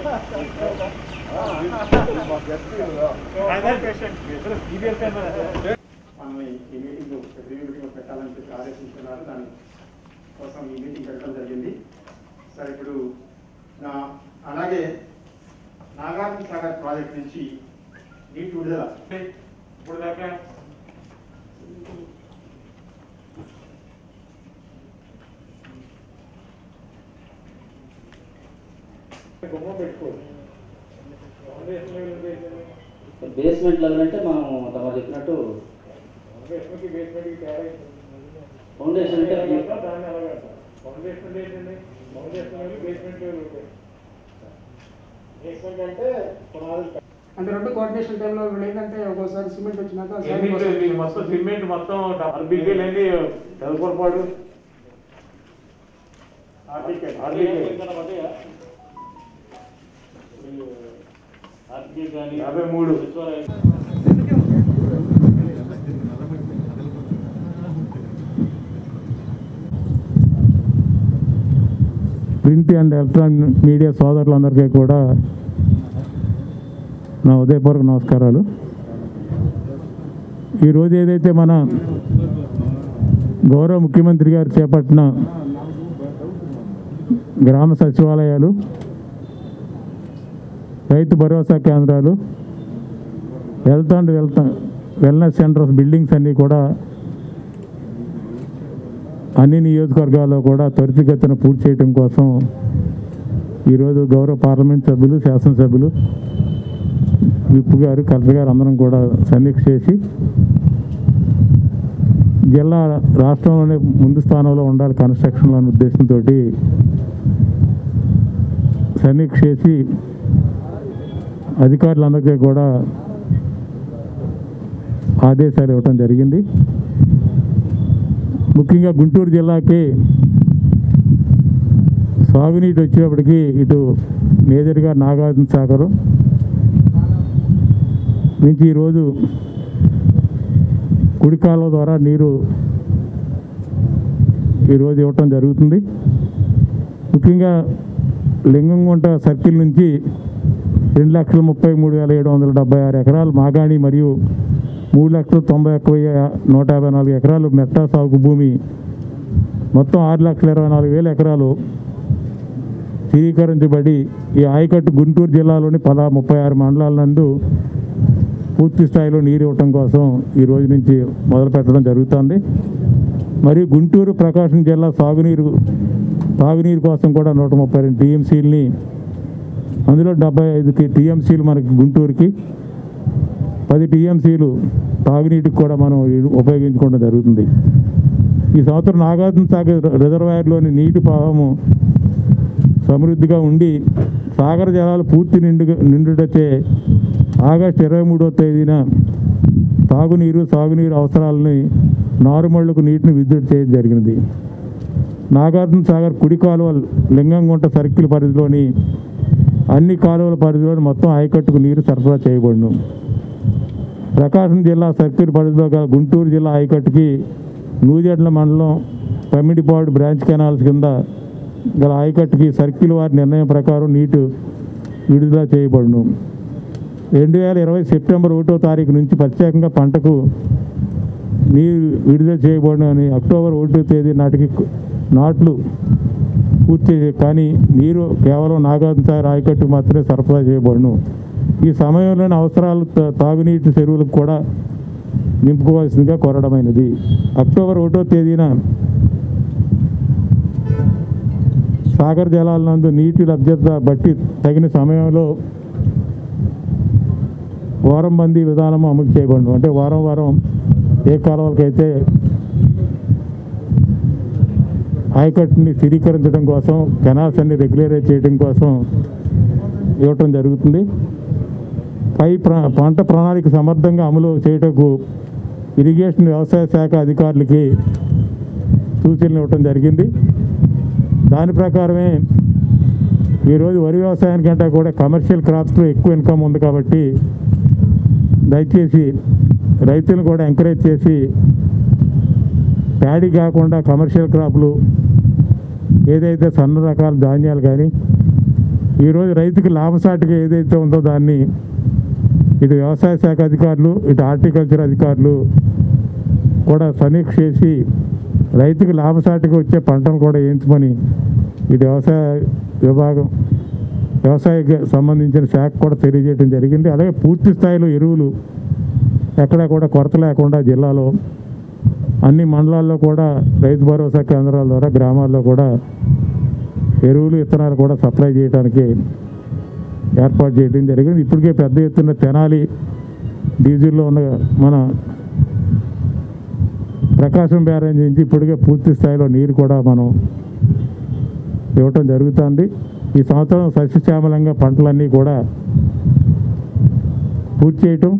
ఈ మీటింగ్ పెట్టాలని చెప్పి ఆదేశించున్నారు. దానికోసం ఈ మీటింగ్ పెట్టడం జరిగింది. సార్ ఇప్పుడు అలాగే నాగార్జున సాగర్ ప్రాజెక్ట్ నుంచి నీటి విడుదల ఇప్పుడు దాకా బేస్మెంట్ లెవెల్ అంటే మనం తమ చెప్పినట్టు ఫౌండేషన్ అంటే రెండు కోఆర్డినేషన్ టైంలో లేదంటే ఒక్కోసారి సిమెంట్ వచ్చినాక మొత్తం సిమెంట్ మొత్తం ఆర్బీకే లేని తెలపరపాడు కానీ 53 ప్రింట్ అండ్ ఎలక్ట్రానిక్ మీడియా సోదరులందరికీ కూడా నా ఉదయపూర్వక నమస్కారాలు. ఈరోజు ఏదైతే మన గౌరవ ముఖ్యమంత్రి గారు చేపట్టిన గ్రామ సచివాలయాలు, రైతు భరోసా కేంద్రాలు, health and wellness centres buildings అన్నీ కూడా అన్ని నియోజకవర్గాల్లో కూడా త్వరితగతిన పూర్తి చేయడం కోసం ఈరోజు గౌరవ పార్లమెంట్ సభ్యులు, శాసనసభ్యులు, విప్ గారు, కలెక్టర్ గారు అందరం కూడా సమీక్ష చేసి జిల్లా రాష్ట్రంలోనే ముందు స్థానంలో ఉండాలి కన్స్ట్రక్షన్లో అనే ఉద్దేశంతో సమీక్ష చేసి అధికారులందరికీ కూడా ఆదేశాలు ఇవ్వటం జరిగింది. ముఖ్యంగా గుంటూరు జిల్లాకి సాగునీటి వచ్చేటప్పటికి ఇటు మేజర్గా నాగార్జున సాగర్ నుంచి ఈరోజు కుడికాలువ ద్వారా నీరు ఈరోజు ఇవ్వటం జరుగుతుంది. ముఖ్యంగా లింగంగుంట సర్కిల్ నుంచి 2,33,776 ఎకరాలు మాగాణి మరియు 3,91,154 ఎకరాలు మెట్టా సాగు భూమి, మొత్తం 6,24,000 ఎకరాలు స్థిరీకరించబడి ఈ ఆయకట్టు గుంటూరు జిల్లాలోని 36 మండలాల నందు పూర్తి స్థాయిలో నీరు ఇవ్వటం కోసం ఈ రోజు నుంచి మొదలు పెట్టడం జరుగుతుంది. మరియు గుంటూరు ప్రకాశం జిల్లా తాగునీరు కోసం కూడా 132 టీఎంసీలని, అందులో 75 టీఎంసీలు మనకి గుంటూరుకి, 10 టీఎంసీలు తాగునీటికి కూడా మనం ఉపయోగించుకోవడం జరుగుతుంది. ఈ సంవత్సరం నాగార్జున సాగర్ రిజర్వాయర్లోని నీటి ప్రవాహము సమృద్ధిగా ఉండి సాగర జలాలు పూర్తి నిండుటచే ఆగస్టు 23వ తేదీన సాగునీరు అవసరాలని నారుమళ్లకు నీటిని విద్యుత్ చేయడం జరిగినది. నాగార్జున సాగర్ కుడి కాలువ లింగంగుంట సర్కిల్ పరిధిలోని అన్ని కాలువల పరిధిలోని మొత్తం ఆయకట్టుకు నీరు సరఫరా చేయబడును. ప్రకాశం జిల్లా సర్కిల్ పరిధిలో గల గుంటూరు జిల్లా ఆయకట్టుకి నూజెడ్ల మండలం పమ్మిడిపాడు బ్రాంచ్ కెనాల్స్ కింద గల ఆయకట్టుకి సర్కిల్ వారి నిర్ణయం ప్రకారం నీటి విడుదల చేయబడును. 2020 సెప్టెంబర్ 1వ తారీఖు నుంచి ప్రత్యేకంగా పంటకు నీరు విడుదల చేయబడునని అక్టోబర్ 1వ తేదీ నాటికి నాట్లు పూర్తి, కానీ నీరు కేవలం నాగార్జున సాగర్ ఆయకట్టుకు మాత్రమే సరఫరా చేయబడును. ఈ సమయంలోని అవసరాలు తాగునీటి చెరువులకు కూడా నింపుకోవాల్సిందిగా కోరడమైనది. అక్టోబర్ 1వ తేదీన సాగర్ జలాల నందు నీటి లభ్యత బట్టి తగిన సమయంలో వారం బందీ విధానం అమలు చేయబడును. అంటే వారం ఏ కాలువలకైతే ఆయకట్టుని స్థిరీకరించడం కోసం, కెనాల్స్ అన్ని రెగ్యులరైజ్ చేయడం కోసం ఇవ్వటం జరుగుతుంది. పంట ప్రణాళిక సమర్థంగా అమలు చేయటకు ఇరిగేషన్ వ్యవసాయ శాఖ అధికారులకి సూచనలు ఇవ్వటం జరిగింది. దాని ప్రకారమే ఈరోజు వరి వ్యవసాయానికంటే కూడా కమర్షియల్ క్రాప్స్లో ఎక్కువ ఇన్కమ్ ఉంది కాబట్టి దయచేసి రైతులను కూడా ఎంకరేజ్ చేసి ప్యాడీ కాకుండా కమర్షియల్ క్రాప్లు ఏదైతే సన్న రకాల ధాన్యాలు కానీ ఈరోజు రైతుకి లాభసాటిగా ఏదైతే ఉందో దాన్ని ఇటు వ్యవసాయ శాఖ అధికారులు ఇటు హార్టికల్చర్ అధికారులు కూడా సమీక్ష చేసి రైతుకి లాభసాటిగా వచ్చే పంటను కూడా వేయించమని ఇటు వ్యవసాయ విభాగం వ్యవసాయకి సంబంధించిన శాఖ కూడా తెలియజేయడం జరిగింది. అలాగే పూర్తి స్థాయిలో ఎరువులు ఎక్కడా కూడా కొరత లేకుండా జిల్లాలో అన్ని మండలాల్లో కూడా రైతు భరోసా కేంద్రాల ద్వారా గ్రామాల్లో కూడా ఎరువులు విత్తనాలు కూడా సప్లై చేయడానికి ఏర్పాటు చేయడం జరిగింది. ఇప్పటికే పెద్ద ఎత్తున తెనాలి డీజిల్లో ఉన్న మన ప్రకాశం బ్యారేజ్ నుంచి ఇప్పటికే పూర్తి స్థాయిలో నీరు కూడా మనం ఇవ్వటం జరుగుతుంది. ఈ సంవత్సరం సస్యశ్యామలంగా పంటలన్నీ కూడా పూర్తి చేయటం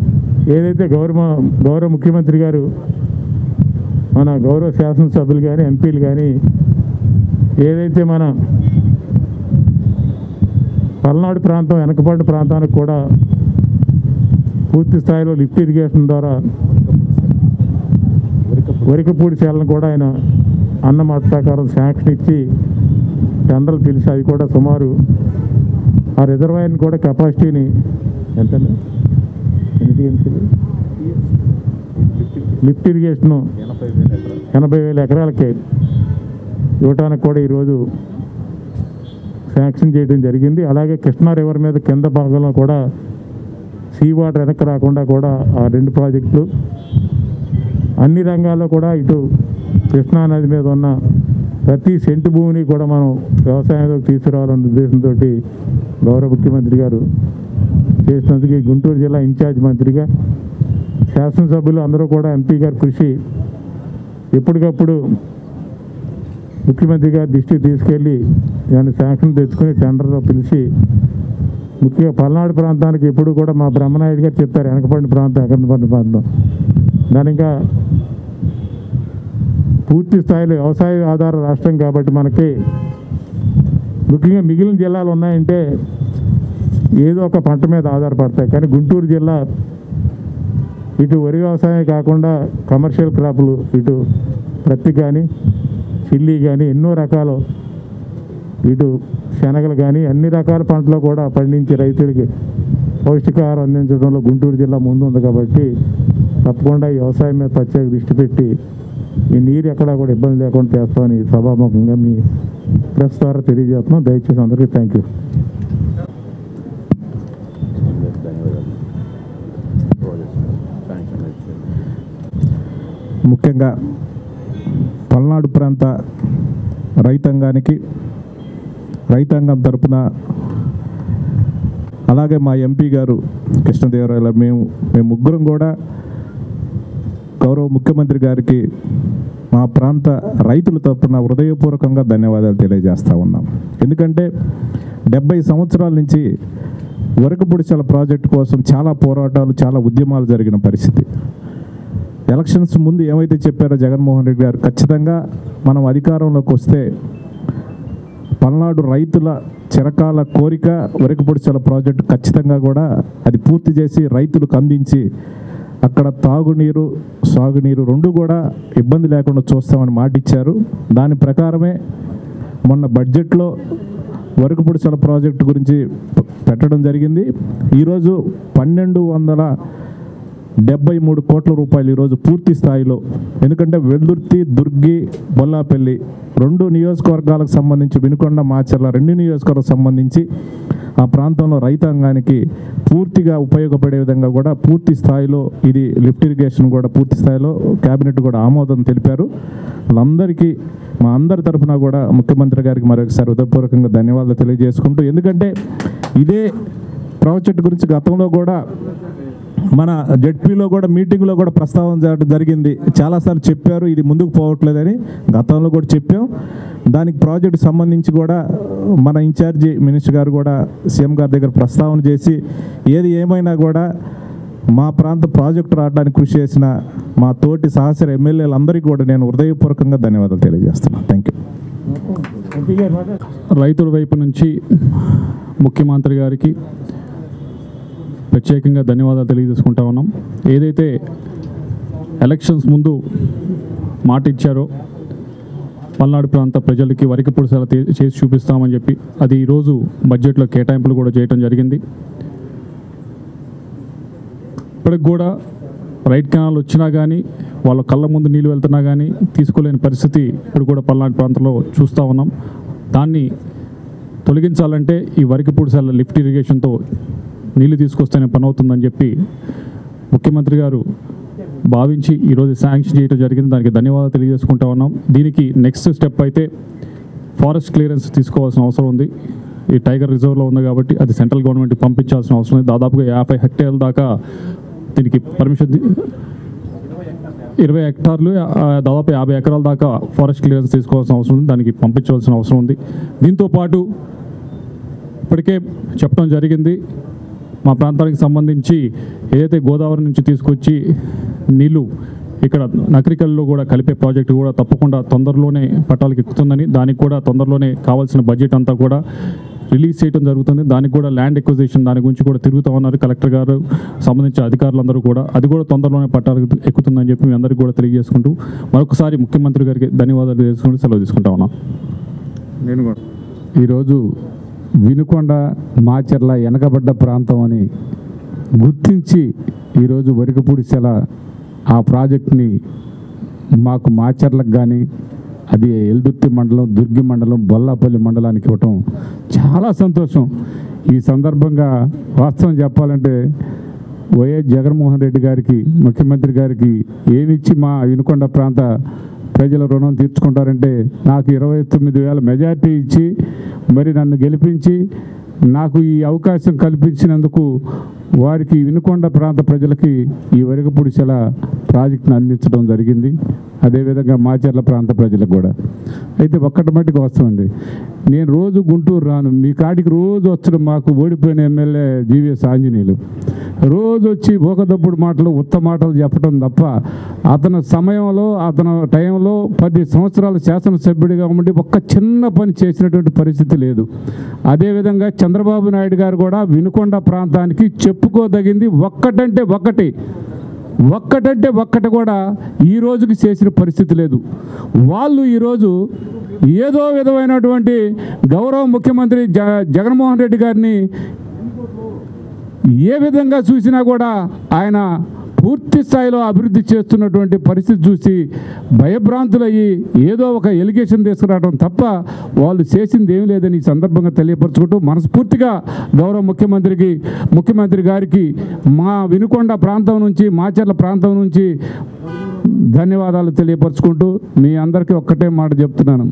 ఏదైతే గౌరవ ముఖ్యమంత్రి గారు మన గౌరవ శాసనసభ్యులు కానీ ఎంపీలు కానీ ఏదైతే మన పల్నాడు ప్రాంతం వెనకబడ్డ ప్రాంతానికి కూడా పూర్తి స్థాయిలో లిఫ్ట్ ఇరిగేషన్ ద్వారా వరికపూడి చేలను కూడా ఆయన అన్న మాట ప్రకారం శాంక్షన్ ఇచ్చి టెండర్లు పిలిచి అది కూడా సుమారు ఆ రిజర్వాయర్ని కూడా కెపాసిటీని ఎంతండి లిఫ్ట్ ఇరిగేషను 80,000 ఎకరాలకి ఇవ్వటానికి కూడా ఈరోజు శాంక్షన్ చేయడం జరిగింది. అలాగే కృష్ణా రివర్ మీద కింద భాగంలో కూడా సీ వాటర్ వెనక్కి రాకుండా కూడా ఆ 2 ప్రాజెక్టులు అన్ని రంగాల్లో కూడా ఇటు కృష్ణా నది మీద ఉన్న ప్రతి సెంటు భూమిని కూడా మనం వ్యవసాయంలోకి తీసుకురావాలన్న ఉద్దేశంతో గౌరవ ముఖ్యమంత్రి గారు చేసినందుకు ఈ గుంటూరు జిల్లా ఇన్ఛార్జ్ మంత్రిగా శాసనసభ్యులు అందరూ కూడా ఎంపీ గారి కృషి ఎప్పటికప్పుడు ముఖ్యమంత్రి గారి దృష్టికి తీసుకెళ్ళి దాన్ని శాంక్షన్ తెచ్చుకొని టెండర్లో పిలిచి ముఖ్యంగా పల్నాడు ప్రాంతానికి ఎప్పుడు కూడా మా బ్రహ్మనాయుడు గారు చెప్పారు వెనకబడిన ప్రాంతం దాని ఇంకా పూర్తి స్థాయిలో వ్యవసాయ ఆధార రాష్ట్రం కాబట్టి మనకి ముఖ్యంగా మిగిలిన జిల్లాలు ఉన్నాయంటే ఏదో ఒక పంట మీద ఆధారపడతాయి. కానీ గుంటూరు జిల్లా ఇటు వరి వ్యవసాయం కాకుండా కమర్షియల్ క్రాపులు ఇటు ప్రత్తి కానీ చిల్లీ కానీ ఎన్నో రకాలు ఇటు శనగలు కానీ అన్ని రకాల పంటలు కూడా పండించి రైతులకి పౌష్టికాహారం అందించడంలో గుంటూరు జిల్లా ముందు ఉంది కాబట్టి తప్పకుండా ఈ వ్యవసాయం మీద ప్రత్యేక దృష్టి పెట్టి ఈ నీరు ఎక్కడా కూడా ఇబ్బంది లేకుండా చేస్తామని సభాముఖంగా మీ ప్రెస్ ద్వారా తెలియజేస్తున్నాం. దయచేసి అందరికీ థ్యాంక్ యూ. ముఖ్యంగా పల్నాడు ప్రాంత రైతాంగం తరపున అలాగే మా ఎంపీ గారు కృష్ణదేవరాయల మేము ముగ్గురం కూడా గౌరవ ముఖ్యమంత్రి గారికి మా ప్రాంత రైతుల తరపున హృదయపూర్వకంగా ధన్యవాదాలు తెలియజేస్తూ ఉన్నాం. ఎందుకంటే 70 సంవత్సరాల నుంచి వరకపుడిచల ప్రాజెక్టు కోసం చాలా పోరాటాలు చాలా ఉద్యమాలు జరిగిన పరిస్థితి. ఎలక్షన్స్ ముందు ఏమైతే చెప్పారో జగన్మోహన్ రెడ్డి గారు ఖచ్చితంగా మనం అధికారంలోకి వస్తే పల్నాడు రైతుల చిరకాల కోరిక వరకపుడిచల ప్రాజెక్టు ఖచ్చితంగా కూడా అది పూర్తి చేసి రైతులకు అందించి అక్కడ తాగునీరు సాగునీరు రెండు కూడా ఇబ్బంది లేకుండా చూస్తామని మాట ఇచ్చారు. దాని ప్రకారమే మొన్న బడ్జెట్లో వరకపుడిచల ప్రాజెక్టు గురించి పెట్టడం జరిగింది. ఈరోజు 1273 కోట్ల రూపాయలు ఈరోజు పూర్తి స్థాయిలో, ఎందుకంటే వెల్దుర్తి దుర్గి బొల్లాపల్లి 2 నియోజకవర్గాలకు సంబంధించి వినుకొండ మాచర్ల 2 నియోజకవర్గాలకు సంబంధించి ఆ ప్రాంతంలో రైతాంగానికి పూర్తిగా ఉపయోగపడే విధంగా కూడా పూర్తి స్థాయిలో ఇది లిఫ్ట్ ఇరిగేషన్ కూడా పూర్తి స్థాయిలో కేబినెట్ కూడా ఆమోదం తెలిపారు. వాళ్ళందరికీ మా అందరి తరఫున కూడా ముఖ్యమంత్రి గారికి మరొకసారి హృదయపూర్వకంగా ధన్యవాదాలు తెలియజేసుకుంటూ, ఎందుకంటే ఇదే ప్రాజెక్ట్ గురించి గతంలో కూడా మన జెడ్పీలో కూడా మీటింగ్లో కూడా ప్రస్తావన జరిగింది. చాలాసార్లు చెప్పారు ఇది ముందుకు పోవట్లేదని, గతంలో కూడా చెప్పాం. దానికి ప్రాజెక్టు సంబంధించి కూడా మన ఇన్ఛార్జి మినిస్టర్ గారు కూడా సీఎం గారి దగ్గర ప్రస్తావన చేసి ఏది ఏమైనా కూడా మా ప్రాంత ప్రాజెక్టు రావడానికి కృషి చేసిన మా తోటి సహచర ఎమ్మెల్యేలందరికీ కూడా నేను హృదయపూర్వకంగా ధన్యవాదాలు తెలియజేస్తున్నాను. Thank you. రైతుల వైపు నుంచి ముఖ్యమంత్రి గారికి ప్రత్యేకంగా ధన్యవాదాలు తెలియజేసుకుంటా ఉన్నాం. ఏదైతే ఎలక్షన్స్ ముందు మాట ఇచ్చారో పల్నాడు ప్రాంత ప్రజలకి వరికి పుడిసేలా చేసి చూపిస్తామని చెప్పి అది ఈరోజు బడ్జెట్లో కేటాయింపులు కూడా చేయడం జరిగింది. ఇప్పటికి కూడా రైట్ కెనాల్ వచ్చినా కానీ వాళ్ళ కళ్ళ ముందు నీళ్ళు వెళ్తున్నా కానీ తీసుకోలేని పరిస్థితి ఇప్పుడు కూడా పల్నాడు ప్రాంతంలో చూస్తూ ఉన్నాం. దాన్ని తొలగించాలంటే ఈ వరికి పుడిసేల లిఫ్ట్ ఇరిగేషన్తో నీళ్లు తీసుకొస్తేనే పని అవుతుందని చెప్పి ముఖ్యమంత్రి గారు భావించి ఈరోజు శాంక్షన్ చేయడం జరిగింది. దానికి ధన్యవాదాలు తెలియజేసుకుంటా ఉన్నాం. దీనికి నెక్స్ట్ స్టెప్ అయితే ఫారెస్ట్ క్లియరెన్స్ తీసుకోవాల్సిన అవసరం ఉంది. ఈ టైగర్ రిజర్వ్లో ఉంది కాబట్టి అది సెంట్రల్ గవర్నమెంట్కి పంపించాల్సిన అవసరం ఉంది. దాదాపుగా 50 హెక్టేర్ల దాకా దీనికి పర్మిషన్ 20 హెక్టార్లు దాదాపు 50 ఎకరాల దాకా ఫారెస్ట్ క్లియరెన్స్ తీసుకోవాల్సిన అవసరం ఉంది. దానికి పంపించవలసిన అవసరం ఉంది. దీంతోపాటు ఇప్పటికే చెప్పడం జరిగింది, మా ప్రాంతానికి సంబంధించి ఏదైతే గోదావరి నుంచి తీసుకొచ్చి నీళ్లు ఇక్కడ నకరికల్లో కూడా కలిపే ప్రాజెక్టు కూడా తప్పకుండా తొందరలోనే పట్టాలకు ఎక్కుతుందని, దానికి కూడా తొందరలోనే కావాల్సిన బడ్జెట్ అంతా కూడా రిలీజ్ చేయడం జరుగుతుంది. దానికి కూడా ల్యాండ్ ఎక్విజిషన్ దాని గురించి కూడా తిరుగుతూ ఉన్నారు కలెక్టర్ గారు, సంబంధించిన అధికారులందరూ కూడా. అది కూడా తొందరలోనే పట్టాలకు ఎక్కుతుందని చెప్పి మీ అందరికీ కూడా తెలియజేసుకుంటూ మరొకసారి ముఖ్యమంత్రి గారికి ధన్యవాదాలు తెలియజేసుకుంటూ సెలవు తీసుకుంటా ఉన్నాం. నేను కూడా ఈరోజు వినుకొండ మాచర్ల వెనకబడ్డ ప్రాంతం అని గుర్తించి ఈరోజు వరికి పుడిసేల ఆ ప్రాజెక్ట్ని మాకు మాచర్లకు కానీ అది ఎల్దుర్తి మండలం, దుర్గి మండలం, బొల్లాపల్లి మండలానికి ఇవ్వటం చాలా సంతోషం. ఈ సందర్భంగా వాస్తవం చెప్పాలంటే వైఎస్ జగన్మోహన్ రెడ్డి గారికి, ముఖ్యమంత్రి గారికి ఏమిచ్చి మా వినుకొండ ప్రాంత ప్రజల రుణం తీర్చుకుంటారంటే నాకు 29,000 మెజార్టీ ఇచ్చి మరి నన్ను గెలిపించి నాకు ఈ అవకాశం కల్పించినందుకు వారికి వినుకొండ ప్రాంత ప్రజలకి ఈ వరికి పుడిసేల ప్రాజెక్టును అందించడం జరిగింది. అదేవిధంగా మాచర్ల ప్రాంత ప్రజలకు కూడా. అయితే ఒక్కటి మట్టికి వస్తామండి, నేను రోజు గుంటూరు రాను, మీ కాడికి రోజు వచ్చడం మాకు ఓడిపోయిన ఎమ్మెల్యే జీవీఎస్ ఆంజనేయులు రోజు వచ్చి ఓకదప్పుడు మాటలు ఉత్త మాటలు చెప్పడం తప్ప అతని సమయంలో అతని టైంలో 10 సంవత్సరాలు శాసనసభ్యుడిగా ఉండి ఒక్క చిన్న పని చేసినటువంటి పరిస్థితి లేదు. అదేవిధంగా చంద్రబాబు నాయుడు గారు కూడా వినుకొండ ప్రాంతానికి చెప్పుకోదగింది ఒక్కటంటే ఒక్కటి కూడా ఈ రోజుకి చేసిన పరిస్థితి లేదు. వాళ్ళు ఈరోజు ఏదో విధమైనటువంటి గౌరవ ముఖ్యమంత్రి జగన్మోహన్ రెడ్డి గారిని ఏ విధంగా చూసినా కూడా ఆయన పూర్తి స్థాయిలో అభివృద్ధి చేస్తున్నటువంటి పరిస్థితి చూసి భయభ్రాంతులయ్యి ఏదో ఒక ఎలిగేషన్ తీసుకురావడం తప్ప వాళ్ళు చేసింది ఏమీ లేదని ఈ సందర్భంగా తెలియపరచుకుంటూ మనస్ఫూర్తిగా గౌరవ ముఖ్యమంత్రి గారికి మా వినుకొండ ప్రాంతం నుంచి, మాచర్ల ప్రాంతం నుంచి ధన్యవాదాలు తెలియపరచుకుంటూ మీ అందరికీ ఒక్కటే మాట చెప్తున్నాను.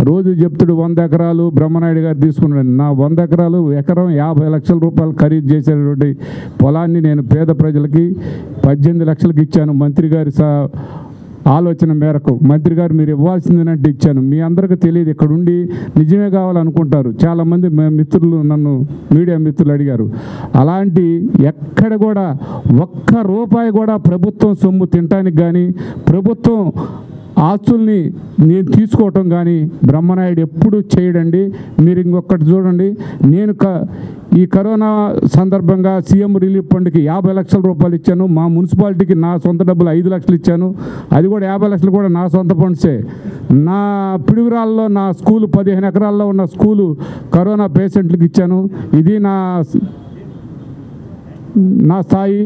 రోజు చెప్తుడు 100 ఎకరాలు బ్రహ్మనాయుడు గారు తీసుకున్నాడు. నా 100 ఎకరాలు ఎకరం 50 లక్షల రూపాయలు ఖరీదు చేసేటువంటి పొలాన్ని నేను పేద ప్రజలకి 18 లక్షలకు ఇచ్చాను. మంత్రి గారి ఆలోచన మేరకు మంత్రి గారు మీరు ఇవ్వాల్సిందేనంటే ఇచ్చాను. మీ అందరికీ తెలియదు, ఇక్కడ ఉండి నిజమే కావాలనుకుంటారు. చాలామంది మిత్రులు నన్ను మీడియా మిత్రులు అడిగారు. అలాంటి ఎక్కడ కూడా ఒక్క రూపాయి కూడా ప్రభుత్వం సొమ్ము తినటానికి కానీ ప్రభుత్వం ఆస్తుల్ని నేను తీసుకోవటం కానీ బ్రహ్మనాయుడు ఎప్పుడూ చేయడండి. మీరు ఇంకొకటి చూడండి, నేను ఈ కరోనా సందర్భంగా సీఎం రిలీఫ్ ఫండ్కి 50 లక్షల రూపాయలు ఇచ్చాను. మా మున్సిపాలిటీకి నా సొంత డబ్బులు 5 లక్షలు ఇచ్చాను. అది కూడా 50 లక్షలు కూడా నా సొంత ఫండ్సే. నా పిడుగురాల్లో నా స్కూలు 15 ఎకరాల్లో ఉన్న స్కూలు కరోనా పేషెంట్లకు ఇచ్చాను. ఇది నా స్థాయి.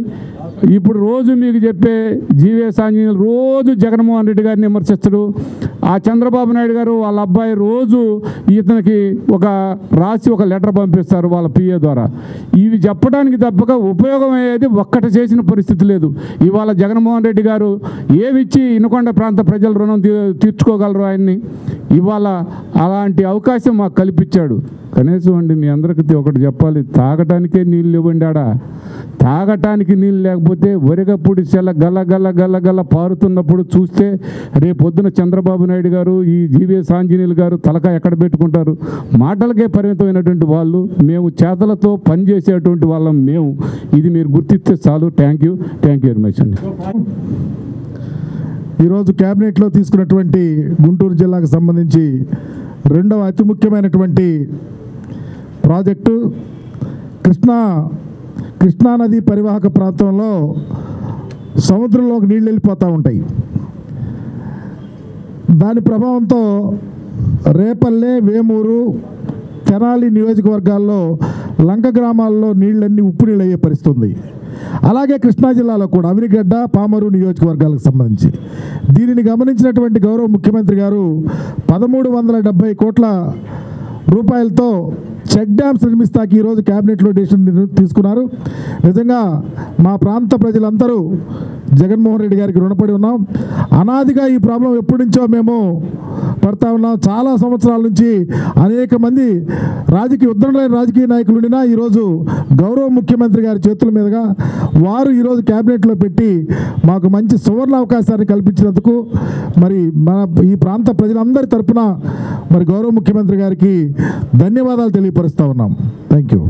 ఇప్పుడు రోజు మీకు చెప్పే జీవీఎస్ ఆంజనేయులు రోజు జగన్మోహన్ రెడ్డి గారిని విమర్శిస్తాడు. ఆ చంద్రబాబు నాయుడు గారు వాళ్ళ అబ్బాయి రోజు ఇతనికి రాసి ఒక లెటర్ పంపిస్తారు వాళ్ళ పిఏ ద్వారా. ఇవి చెప్పడానికి తప్పక ఉపయోగం అయ్యేది ఒక్కటి చేసిన పరిస్థితి లేదు. ఇవాళ జగన్మోహన్ రెడ్డి గారు ఏమిచ్చి వినుకొండ ప్రాంత ప్రజల రుణం తీర్చుకోగలరు ఆయన్ని? ఇవాళ అలాంటి అవకాశం మాకు కల్పించాడు. కనీసం అండి మీ అందరికీ ఒకటి చెప్పాలి, తాగటానికే నీళ్ళు ఇవ్వండి. తాగటానికి నీళ్ళు లేకపోతే వరిగపుడిసేల గల్ల పారుతున్నప్పుడు చూస్తే రేపొద్దున చంద్రబాబు నాయుడు గారు, ఈ జీవీఎస్ ఆంజనేయులు గారు తలకాయ ఎక్కడ పెట్టుకుంటారు? మాటలకే పరిమితమైనటువంటి వాళ్ళు, మేము చేతలతో పనిచేసేటువంటి వాళ్ళం మేము. ఇది మీరు గుర్తిస్తే చాలు. థ్యాంక్ యూ వెరీ మచ్ అండి. ఈరోజు క్యాబినెట్లో తీసుకున్నటువంటి గుంటూరు జిల్లాకు సంబంధించి రెండవ అతి ముఖ్యమైనటువంటి ప్రాజెక్టు కృష్ణానది పరివాహక ప్రాంతంలో సముద్రంలోకి నీళ్ళు వెళ్ళిపోతూ ఉంటాయి. దాని ప్రభావంతో రేపల్లె, వేమూరు, తెనాలి నియోజకవర్గాల్లో లంక గ్రామాల్లో నీళ్ళన్నీ ఉప్పు నీళ్ళు అయ్యే పరిస్థితి ఉంది. అలాగే కృష్ణా జిల్లాలో కూడా అవినిగడ్డ, పామరు నియోజకవర్గాలకు సంబంధించి దీనిని గమనించినటువంటి గౌరవ ముఖ్యమంత్రి గారు 1370 కోట్ల రూపాయలతో చెక్ డ్యామ్స్ నిర్మిస్తాకి ఈరోజు క్యాబినెట్లో డెసిషన్ తీసుకున్నారు. నిజంగా మా ప్రాంత ప్రజలందరూ జగన్మోహన్ రెడ్డి గారికి రుణపడి ఉన్నాం. అనాదిగా ఈ ప్రాబ్లం ఎప్పటి నుంచో మేము పడతా ఉన్నాం. చాలా సంవత్సరాల నుంచి అనేక మంది ఉద్దండలైన రాజకీయ నాయకులు ఉండినా ఈరోజు గౌరవ ముఖ్యమంత్రి గారి చేతుల మీదుగా వారు ఈరోజు క్యాబినెట్లో పెట్టి మాకు మంచి సువర్ణ అవకాశాన్ని కల్పించినందుకు మరి మన ఈ ప్రాంత ప్రజలందరి తరపున మరి గౌరవ ముఖ్యమంత్రి గారికి ధన్యవాదాలు తెలియపరుస్తూ ఉన్నాం. Thank you.